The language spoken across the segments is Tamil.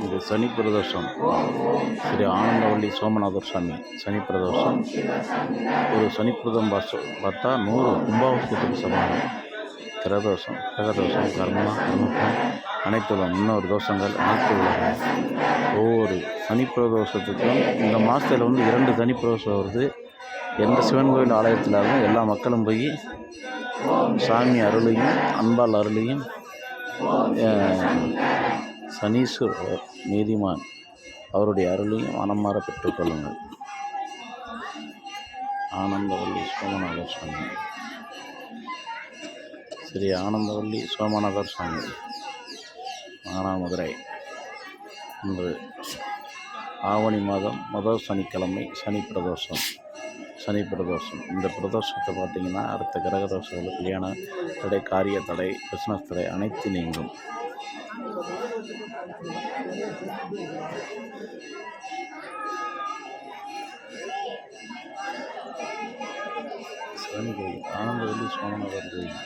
இது சனி பிரதோஷம். ஸ்ரீ ஆனந்தவள்ளி சோமநாதர் சாமி சனி பிரதோஷம். ஒரு சனி பிரதம் பார்த்தா 100 கும்பாபிஷேகத்துக்கு சமானம். கிரதோஷம் கர்மா அனுப்பம் அனைத்தும் இன்னொரு தோஷங்கள் அனைத்து உலகம். ஒவ்வொரு சனி பிரதோஷத்துக்கும் இந்த மாதத்தில் 2 சனி பிரதோஷம் வருது. எந்த சிவன் கோயில் ஆலயத்திலாகவும் எல்லா மக்களும் போய் சாமி அருளையும் அன்பால் அருளையும் சனீஸ்வரர் நீதிமான் அவருடைய அருளையும் மனமாற பெற்றுக்கொள்ளுங்கள். ஆனந்தவள்ளி சோமநாதர் சாமி ஸ்ரீ ஆனந்தவள்ளி சோமநாதர் சாமி மானாமதுரை. இன்று ஆவணி மாதம் முதல் சனிக்கிழமை சனி பிரதோஷம். இந்த பிரதோஷத்தை பார்த்திங்கன்னா அடுத்த கிரக தோஷங்கள் கல்யாண தடை, காரிய தடை, பிஸ்னஸ் தடை அனைத்து நீங்கும். சிவன் கோயில் ஆனந்தவள்ளி சோமநாதர் கோயில்.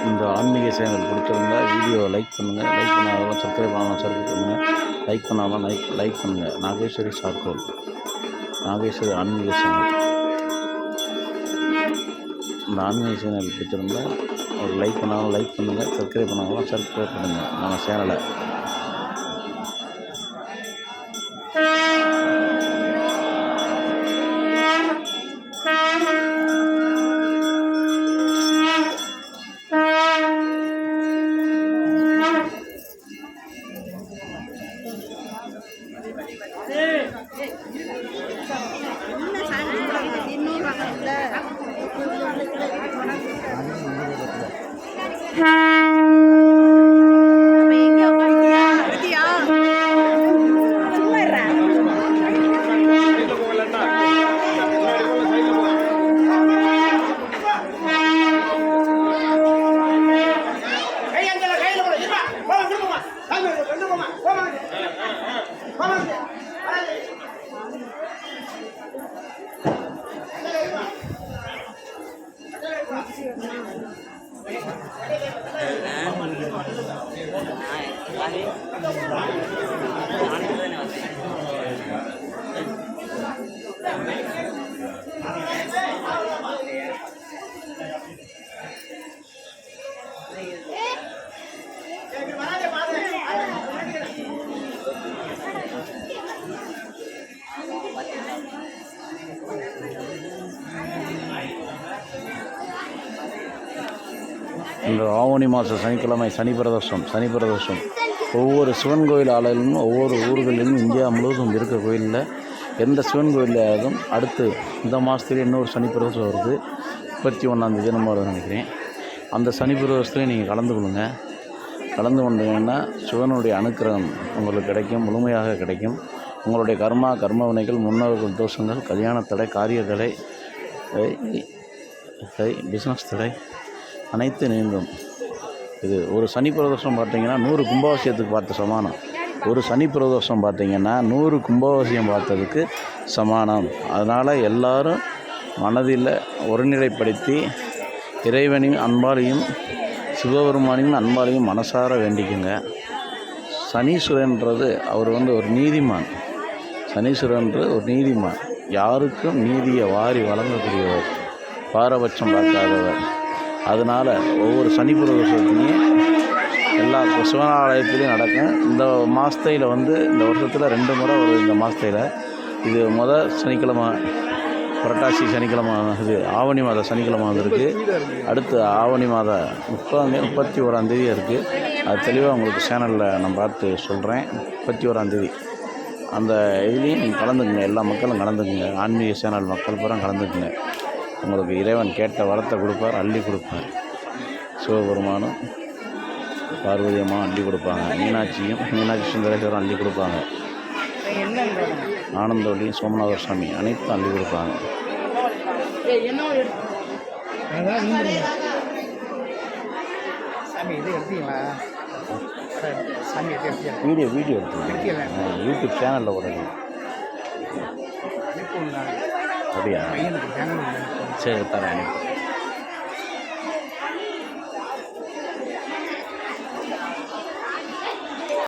இந்த ஆன்மீக சேனல் பிடிச்சிருந்தா வீடியோவை லைக் பண்ணுங்கள். லைக் பண்ணாலும் சப்ஸ்கிரைப் பண்ணாலும் சப்ஸ்கிரைப் பண்ணுங்கள். லைக் பண்ணாலும் லைக் பண்ணுங்கள். நாகேஸ்வரி சார்கோல் நாகேஸ்வரி ஆன்மீக சேனல். இந்த ஆன்மீக சேனல் பிடிச்சிருந்தா ஒரு லைக் பண்ணாலும் லைக் பண்ணுங்கள். சப்ஸ்கிரைப் பண்ணாலும் சப்ஸ்கிரைப் பண்ணுங்கள் நம்ம சேனலை. இந்த ஆவணி மாதம் சனிக்கிழமை சனி பிரதோஷம் ஒவ்வொரு சிவன் கோயில் ஆலயங்களும் ஒவ்வொரு ஊர்களிலும் இந்தியா முழுவதும் இருக்க கோயிலில் எந்த சிவன் கோயிலாகவும் அடுத்து இந்த மாதத்துலேயே இன்னொரு சனி பிரதோஷம் வருது. 31ஆம் நம்ம வருது நினைக்கிறேன். அந்த சனி பிரதோஷத்துலேயும் நீங்கள் கலந்து கொண்டீங்கன்னா சிவனுடைய அனுக்கிரகம் உங்களுக்கு கிடைக்கும், முழுமையாக கிடைக்கும். உங்களுடைய கர்ம வினைகள், முன்னோர்கள் தோஷங்கள், கல்யாண தடை, காரிய தடை, பிஸ்னஸ் தடை அனைத்து நீங்கும். இது ஒரு சனி பிரதோஷம் பார்த்திங்கன்னா 100 கும்பாபிஷேகத்துக்கு பார்த்த சமானம். ஒரு சனி பிரதோஷம் பார்த்திங்கன்னா 100 கும்பாபிஷேகம் பார்த்ததுக்கு சமானம். அதனால் எல்லோரும் மனதில் ஒருநிலைப்படுத்தி இறைவனையும் அன்பாலையும் சிவபெருமானையும் அன்பாலையும் மனசார வேண்டிக்குங்க. சனீஸ்வரன்றது அவர் ஒரு நீதிமான். சனீஸ்வரன்றது ஒரு நீதிமான், யாருக்கும் நீதியை வாரி வழங்கக்கூடியவர், பாரபட்சம் பார்க்காதவர். அதனால் ஒவ்வொரு சனி பிரதோஷத்தையும் எல்லா சிவனாலயத்திலையும் நடக்கும். இந்த மாதத்தில் இந்த வருஷத்தில் 2 முறை வரும். இந்த மாதத்தில் இது சனிக்கிழமை புரட்டாசி சனிக்கிழமை இது ஆவணி மாத சனிக்கிழமை வந்திருக்கு. அடுத்து ஆவணி மாத 31 இருக்குது. அது தெளிவாக உங்களுக்கு சேனலில் நான் பார்த்து சொல்கிறேன். 31 அந்த இதுலேயும் நீங்கள் கலந்துக்குங்க. எல்லா மக்களும் கலந்துக்குங்க. ஆன்மீக சேனல் மக்கள் பூரா கலந்துக்குங்க. உங்களுக்கு இறைவன் கேட்ட வரத்தை கொடுப்பார், அள்ளி கொடுப்பார். சிவபெருமானும் பார்வதி அம்மா அள்ளி கொடுப்பாங்க. மீனாட்சி சுந்தரேஸ்வரம் அள்ளி கொடுப்பாங்க. ஆனந்தவள்ளியும் சோமநாதர் சாமி அனைத்தும் அள்ளி கொடுப்பாங்க. வீடியோ எடுத்து யூடியூப் சேனலில் போடுங்க. அப்படியா? சரி, தரேன்.